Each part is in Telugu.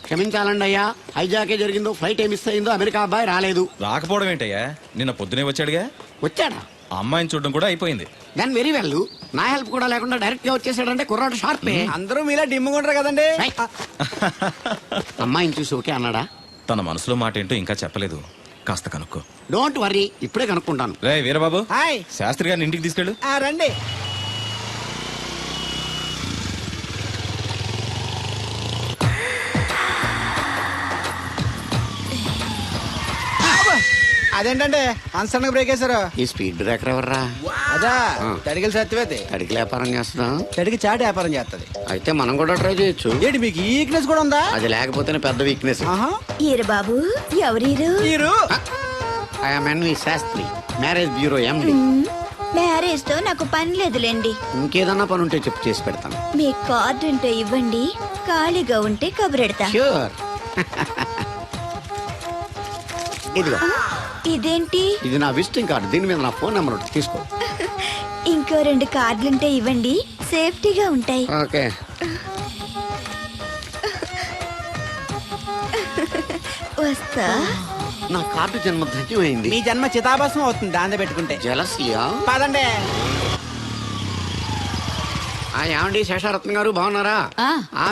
క్షమించాలండి అయ్యా, హైజాకే జరిగిందో, ఫ్లైట్ ఏ మిస్ అయిందో, అమెరికా అబ్బాయి రాలేదు. రాకపోవడం ఏంటయ్యా, నిన్న పొద్దునే వచ్చాడుగా. వచ్చాడా? అమ్మాయిని చూడడం కూడా అయిపోయింది. దాని వెరీ వెల్. నా హెల్ప్ కూడా లేకుండా డైరెక్ట్ గా వచ్చేసాడంటే కుర్రాడు షార్పే. అందరూ మీలా డిమ్ముకుంటారు కదండి. అమ్మాయిని చూసి ఓకే అన్నాడా? తన మనసులో మాట ఏంటో ఇంకా చెప్పలేదు, కాస్త కనుక్కో. డోంట్ వరీ, ఇప్పుడే కనుక్కుంటాను. రే వీరబాబు, హాయ్. శాస్త్రి గారిని ఇంటికి తీసుకెళ్ళు. రండి. అదేంటంటే అన్సన్ బ్రేక్ వేశారు. ఈ స్పీడ్ బ్రేకర్ ఎవర్రా? అదా తడిగిలి సత్యవేతి. అడిగి వ్యాపారం చేస్తున్నాం, తడికి చాటి వ్యాపారం చేస్తది. అయితే మనం కూడా ట్రై చేయొచ్చు. ఏంటి మీకు ఈ వీక్నెస్ కూడా ఉందా? అది లేకపోతేనే పెద్ద వీక్నెస్. ఈరు బాబు, ఎవరీరు? I am Shastri, marriage bureau MD. Marriage తో నాకు పని లేదులేండి. ఇంకేదన్నా పని ఉంటే చెప్పు, చేసి పెడతాను. మీ కార్డు ఉంటే ఇవ్వండి, ఖాళీగా ఉంటే కబురెడతా. ష్యూర్. ఇదిగో, ఇదేంటి? ఇది నా విజిటింగ్ కార్డు. దీని మీద నా ఫోన్ నెంబర్ ఉంటుంది, తీసుకో. ఇంకో 2 కార్డులుంటే ఇవ్వండి, సేఫ్టీగా ఉంటాయి. ఓకే. వస్తా. నా కార్డు జన్మ ధన్యమైంది. మీ జన్మ చితాభాసం అవుతుంది దాంతో పెట్టుకుంటే. జలసియా? పదండి. ఏమండి శేషారత్న గారు, బాగున్నారా?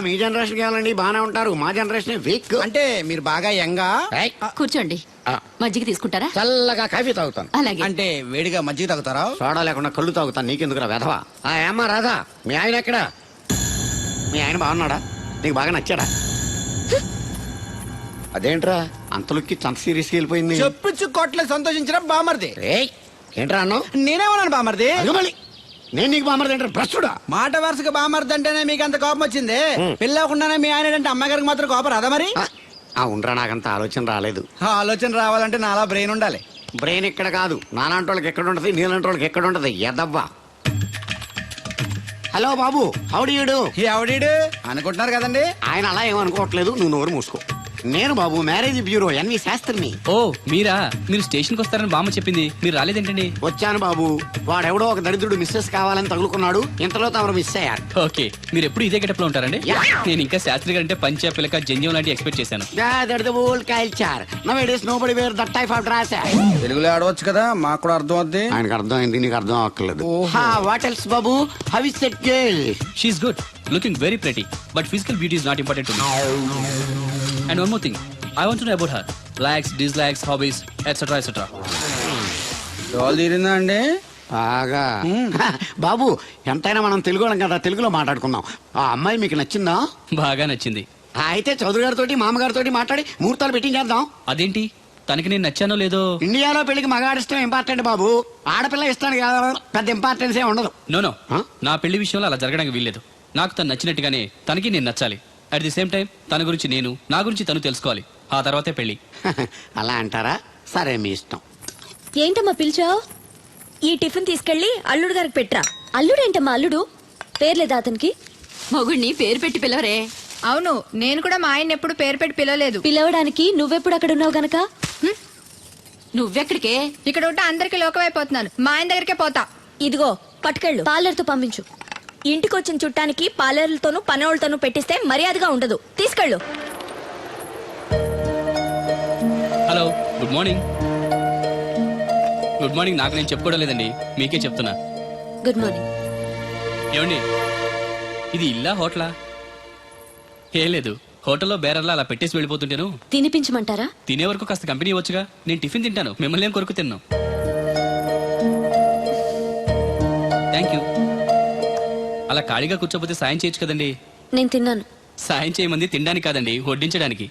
మీ జనరేషన్ కావాలండి, బాగానే ఉంటారు. మా జనరేషన్ వీక్. అంటే మీరు బాగా యంగా. కూర్చోండి. మజ్జిగ తీసుకుంటారా? చల్లగా కాఫీ తాగుతాను. అలాగే. అంటే వేడిగా మజ్జిగ తాగుతారా? సోడా లేకుండా కళ్ళు తాగుతాను. నీకెందుకురా వెధవా? ఏమ్మా రాధా, మీ ఆయన ఎక్కడా? మీ ఆయన బాగున్నాడా? నీకు బాగా నచ్చాడా? అదేంట్రా అంతలోకి చంత సీరియస్కి వెళ్ళిపోయింది? చెప్పుచ్చు కొట్ల సంతోషించడం బామర్ది. ఏంట్రా అన్నావు? నేనేమన్నాను బామర్ది? మళ్ళీ నేను నీకు బామర్ది ఏంట్రా? భ్రష్టుడా? మాట వరుసగా బామర్ది అంటేనే మీకు అంత కోపం వచ్చింది. పెళ్ళకుండానే మీ ఆయన అంటే అమ్మగారికి మాత్రం కోపం రాదా మరి? ఉండరా, నాకంత ఆలోచన రాలేదు. ఆలోచన రావాలంటే నాలా బ్రెయిన్ ఉండాలి. బ్రెయిన్ ఇక్కడ కాదు, నాలాంటి వాళ్ళకి ఎక్కడ ఉంటది, నీలాంటి వాళ్ళకి ఎక్కడ ఉంటది. ఎదవ్వా. హలో బాబు, హౌడీ యూడు? ఎవడీడు అనుకుంటున్నారు కదండి. ఆయన అలా ఏమనుకోవట్లేదు, నువ్వు నోరు మూసుకో. నేను బాబు, మ్యారేజ్ బ్యూరో ఎన్వి శాస్త్రిని. ఓ మీరా? మీరు స్టేషన్కి వస్తారని బామ్మ చెప్పింది, మీరు రాలేదేంటండి? వచ్చాను బాబు. వాడెవడో ఒక దరిద్రుడు మిస్సెస్ కావాలని తగులుకున్నాడు, ఇంతలో తమరు మిస్ అయ్యారు. ఓకే, మీరు ఎప్పుడు ఇదే గెటప్ లో ఉంటారండి? Yeah. నేను ఇంకా శాస్త్రి గారు అంటే పంచ పిలక జంజం లాంటి ఎక్స్పెక్ట్ చేశాను. తెలుగులో ఆడవచ్చు కదా, మాకు కూడా అర్థం అవుద్ది. ఆయనకు అర్థం అయింది, నీకు అర్థం అక్కర్లేదు. వాట్ ఎల్స్ బాబు? How is that girl? She is good, looking very pretty, but physical beauty is not important to me. And one more thing, I want to know about her. Likes, dislikes, hobbies, etc. etc. డోల్ తీరిందా అండి? బాగా. బాబు, ఎంతైనా మనం తెలుగు వాళ్ళం కదా, తెలుగులో మాట్లాడుకుందాం. ఆ అమ్మాయి మీకు నచ్చిందా? బాగా నచ్చింది. అయితే చౌదరి గారితో, మామగారితో మాట్లాడి ముహూర్తాలు పెట్టించేద్దాం. అదేంటి, తనకి నేను నచ్చానో లేదో? ఇండియాలో పెళ్లికి మగాడిష్టం ఇంపార్టెంట్ బాబు, ఆడపిల్ల ఇష్టానికి పెద్ద ఇంపార్టెన్స్ ఏ ఉండదు. నో నా పెళ్లి విషయంలో అలా జరగడానికి వీల్లేదు. నాకు తను నచ్చినట్టుగానే తనకి నేను నచ్చాలి. అట్ ది సేమ్ టైం తన గురించి నేను, నా గురించి తను తెలుసుకోవాలి. ఆ తర్వాతే పెళ్లి. అలా అంటారా? సరే, మీ ఇష్టం. ఏంటమ్మా పిలిచావు? ఈ టిఫిన్ తీసుకెళ్లి అల్లుడు గారికి పెట్టరా. అల్లుడేంటమ్మా అల్లుడు? పేర్లేదా అతనికి? మొగుడిని పేరు పెట్టి పిలవరే. అవును, నేను కూడా మా ఆయన ఎప్పుడు పేరు పెట్టి పిలవలేదు. పిలవడానికి నువ్వెప్పుడు అక్కడ ఉన్నావు గనక. నువ్వెక్కడికే? ఇక్కడ ఉంటే అందరికి లోకమైపోతున్నాను. మా ఆయన దగ్గరికే పోతా. ఇదిగో పట్టుకెళ్ళు, పార్లర్తో పంపించు. ఇంటికొచ్చిన చుట్టానికి పార్లర్లతోనూ పనోళ్ళతోనూ పెట్టిస్తే మర్యాదగా ఉండదు. తీసుకెళ్ళు. Hello, good morning. Good morning నాకు నేను చెప్పుకోవడం లేదండి, మీకే చెప్తున్నా. Good morning. ఏమండి, ఇది ఇల్లా హోటలా? ఏం లేదు, హోటల్లో బేరర్లా అలా పెట్టేసి వెళ్ళిపోతుంటేను. తినిపించమంటారా? తినే వరకు కాస్త కంపెనీ ఇవ్వచ్చుగా. నేను టిఫిన్ తింటాను, మిమ్మల్ని ఏం కొరకు తిన్నాను. Thank you. అలా ఖాళీగా కూర్చోపోతే సాయం చేయొచ్చు కదండి. నేను తిన్నాను. సాయం చేయమంది తినడానికి కాదండి, వడ్డించడానికి.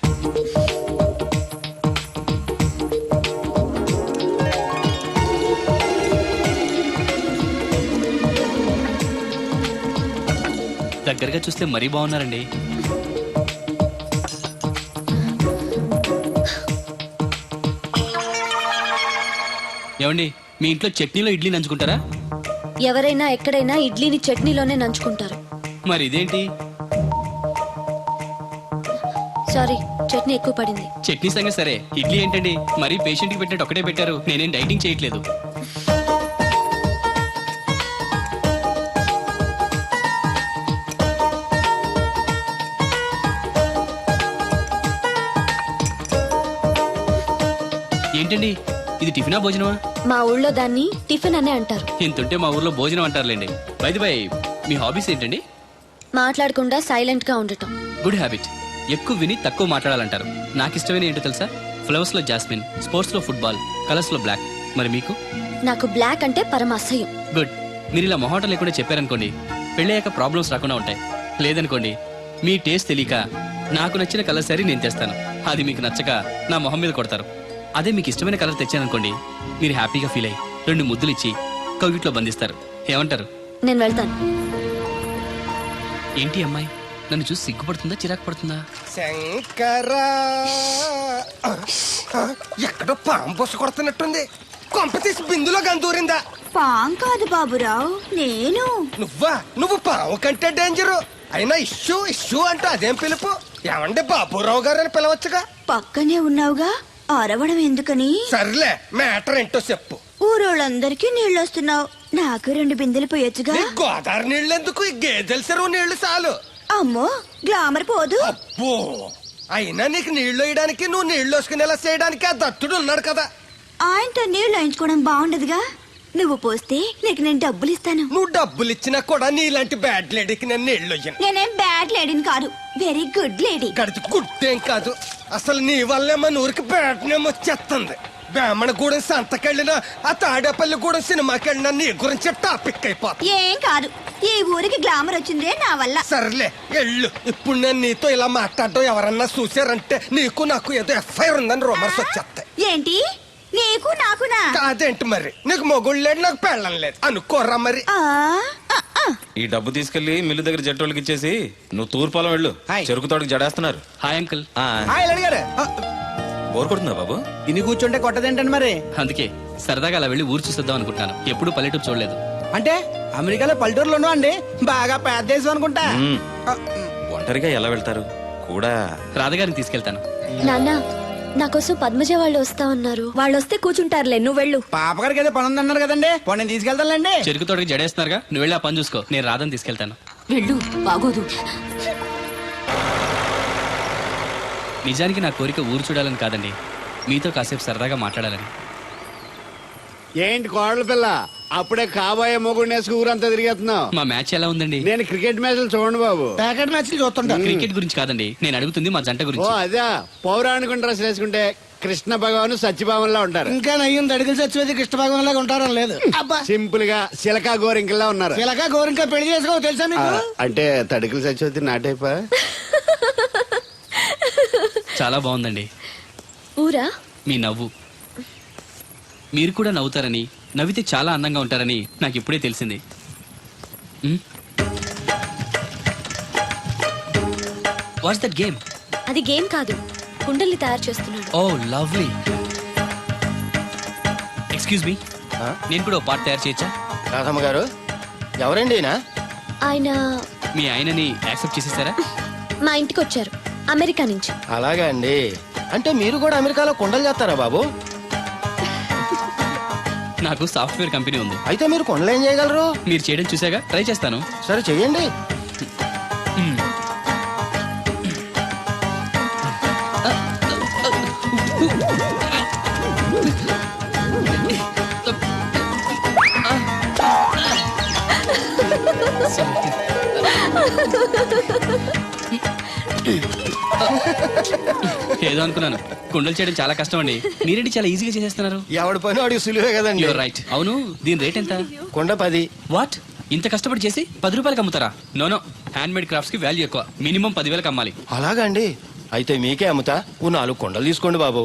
దగ్గరగా చూస్తే మరీ బాగున్నారండి. ఏమండి, మీ ఇంట్లో చట్నీలో ఇడ్లీ నంచుకుంటారా? ఎవరైనా ఎక్కడైనా ఇడ్లీని చట్నీలోనే నంచుకుంటారు. మరి ఇదేంటి? సారీ, చట్నీ ఎక్కువ పడింది. చట్నీ సంగతి సరే, ఇడ్లీ ఏంటండి మరీ పేషెంట్ కి పెట్టినట్టు ఒకటే పెట్టారు. నేనేం డైటింగ్ చేయట్లేదు. ఏంటండి ఇది టిఫినా భోజనమా? మా ఊళ్ళో దాన్ని టిఫిన్ అనే అంటారు. ఇంతుంటే మా ఊర్లో భోజనం అంటారులేండి. బై మీ హాబీస్ ఏంటండి? మాట్లాడకుండా సైలెంట్ గా ఉండటం. Good habit. ఎక్కువ విని తక్కువ మాట్లాడాలంటారు. నాకు ఇష్టమైన ఏంటో తెలుసా? ఫ్లవర్స్ లో జాస్మిన్, స్పోర్ట్స్ లో ఫుట్బాల్, కలర్స్ లో బ్లాక్. మరి మీకు? నాకు బ్లాక్ అంటే పరమ అసహ్యం. గుడ్. మీరు ఇలా మొహాటం లేకుండా చెప్పారనుకోండి, పెళ్ళయ్యాక ప్రాబ్లమ్స్ రాకుండా ఉంటాయి. లేదనుకోండి, మీ టేస్ట్ తెలియక నాకు నచ్చిన కలర్ సరే నేను తెస్తాను, అది మీకు నచ్చక నా మొహం మీద కొడతారు. అదే మీకు ఇష్టమైన కలర్ తెచ్చాననుకోండి, మీరు హ్యాపీగా ఫీల్ అయ్యి 2 ముద్దులు ఇచ్చి కవిట్లో బంధిస్తారు. ఏమంటారు? నేను వెళ్తాను. ఏంటి అమ్మాయి నన్ను చూసి సిగ్గుపడుతుందా, చిరాకు పడుతుందా? శంకరా ఎక్కడో పాము బొస్స కొడుతున్నట్టుంది. కొంప తీసి బిందులో గందూరిందా? పాం కాదు బాబురావు, నేను. నువ్వు పాము కంటే డేంజరు. అయినా ఇష్యూ అంటూ అదేం పిలుపు? ఏమండి బాబురావు గారు అని పిలవచ్చుగా. పక్కనే ఉన్నావుగా, అరవడం ఎందుకని? సర్లే, మ్యాటర్ ఏంటో చెప్పు. ఊరోళ్ళందరికీ నీళ్ళు వస్తున్నావు, నాకు 2 బిందెలు పోయొచ్చుగా. ఈ గోదావరి నీళ్ళెందుకు? ఈ గేదెల చెరువు నీళ్లు చాలు. అమ్మో, గ్లామర్ పోదు. అబ్బో, అయినా నీకు నీళ్లు వేయడానికి, నువ్వు నీళ్లు వేసుకునేలా చేయడానికి ఆ దత్తుడు ఉన్నాడు కదా. ఆయనతో నీళ్లు వేయించుకోవడం బాగుండదుగా. నువ్వు పోస్తే నీకు నేను డబ్బులు ఇస్తాను. నువ్వు డబ్బులు ఇచ్చినా కూడా నీలాంటి బ్యాడ్ లేడీకి నేను నీళ్లు వేయను. నేనేం బ్యాడ్ లేడీని కాదు, వెరీ గుడ్ లేడీ. గడిచి గుడ్డేం కాదు. అసలు నీ వల్లే మన ఊరికి బ్యాడ్ నేమ్ వచ్చేస్తుంది. బ్రాహ్మణగూడెం సంతకెళ్ళినా, ఆ తాడేపల్లిగూడెం సినిమాకెళ్ళినా నీ గురించి టాపిక్ అయిపోతుంది. ఏం కాదు, ఈ ఊరికి గ్లామర్ వచ్చిందే నా వల్ల. సర్లే ఎళ్ళు. ఇప్పుడు నేను నీతో ఇలా మాట్లాడడం ఎవరన్నా చూసారంటే నీకు నాకు ఏదో ఎఫ్ఐఆర్ ఉందని రూమర్స్ వచ్చేస్తాయి. ఏంటి? నీకు నాకునా? కాదేంటి మరి? నీకు మొగుళ్ళు లేడు, నాకు పెళ్ళం లేదు అనుకోరా మరి. ఆ, ఆ, ఆ. ఈ డబ్బు తీసుకెళ్లి మిల్లు దగ్గర జట్టోళ్ళకి ఇచ్చేసి నువ్వు తూర్పాలం వెళ్ళు. హాయ్. చెరుకు తోటకి జడేస్తున్నారు. Hi uncle. ఆ, హాయ్ అడిగారు. బోర్ కొడుతుందా బాబు? ఇన్ని కూర్చుంటే కొట్టదేంటండి మరి? అందుకే సరదాగా అలా వెళ్ళి ఊరు చూసేద్దాం అనుకుంటాను. ఎప్పుడు పల్లెటూరు చూడలేదు. అంటే అమెరికాలో పల్లెటూరులోనూ అండి బాగా పెద్ద దేశం అనుకుంటా. మ్మ్. ఆ, ఒంటరిగా ఎలా వెళ్తారు కూడా? రాధగారిని తీసుకెళ్తాను. నాన్న, నా కోసం పద్మజ వాళ్ళు వస్తా ఉన్నారు. వాళ్ళు వస్తే కూర్చుంటారులే, నువ్వు వెళ్ళు. పాపగారికి ఏదో పని ఉందన్నారు కదండి, పోనీ నేను తీసుకెళ్తానులేండి. చెరుకు తోటకి జడేస్తున్నారుగా, నువ్వు వెళ్ళి ఆ పని చూసుకో. నేను రాధని తీసుకెళ్తాను. వెళ్ళు, బాగోదు. నిజానికి నా కోరిక ఊరు చూడాలని కాదండి, మీతో కాసేపు సరదాగా మాట్లాడాలని. ఏంటి కోడల పిల్ల, అప్పుడే కాబోయే మొగుడు నేసుకు ఊరంతా తిరిగేస్తున్నావు? మా మ్యాచ్ ఎలా ఉందండి? నేను క్రికెట్ మ్యాచ్లు చూడండి బాబు. ప్యాకెట్ మ్యాచ్లు చూస్తుంటా. క్రికెట్ గురించి కాదండి, నేను అడుగుతుంది మా జంట ఓ గురించి. అదే, పౌరాణిక డ్రెస్ వేసుకుంటే కృష్ణ భగవాన్ సత్యభావంలా ఉంటారు. ఇంకా నయ్యం దడిగిలి చచ్చిపోతే కృష్ణ భాగం లాగా ఉంటారని లేదు. అబ్బా, సింపుల్ గా సిలకా గోరింకల్లా ఉన్నారు. ఇలాగా గోరింకా పెళ్లి చేసుకో తెలుసా ఆ, మీకు? అంటే తడికలు చచ్చిపోతే నాటైపా. చాలా బాగుందండి ఊరా? మీ నవ్వు. మీరు కూడా నవ్వుతారని, నవ్వితే చాలా అందంగా ఉంటారని నాకు ఇప్పుడే తెలిసింది. What's that game? అది గేమ్ కాదు, కుండల్ని తయారు చేస్తున్నాడు. Oh lovely. ఎక్స్క్యూజ్ మీ, నేను కూడా ఓ పార్ట్ తయారు చేయొచ్చా? రాధమ్మ గారు, ఎవరండి ఈయన? ఆయన మీ ఆయనని యాక్సెప్ట్ చేసేసారా? మా ఇంటికి వచ్చారు, అమెరికా నుంచి. అలాగా అండి. అంటే మీరు కూడా అమెరికాలో కొండలు చేస్తారా బాబు? నాకు సాఫ్ట్వేర్ కంపెనీ ఉంది. అయితే మీరు కొండలు ఏం చేయగలరు? మీరు చేయడం చూసాగా, ట్రై చేస్తాను. సరే చెయ్యండి. ఏదో అనుకున్నాను. కుండలు చేయడం చాలా కష్టం అండి, మీరేంటి చాలా ఈజీగా చేసేస్తున్నారు. ఎవడి పని వాడికి సులువే కదండి. You're right. అవును, దీని రేట్ ఎంత? కొండ 10. వాట్? ఇంత కష్టపడి చేసి 10 రూపాయలకి అమ్ముతారా? నో, హ్యాండ్ మేడ్ క్రాఫ్ట్స్ కి వాల్యూ ఎక్కువ. మినిమం 10,000కి అమ్మాలి. అలాగా అండి. అయితే మీకే అమ్ముతా. ఓ 4 కొండలు తీసుకోండి బాబు.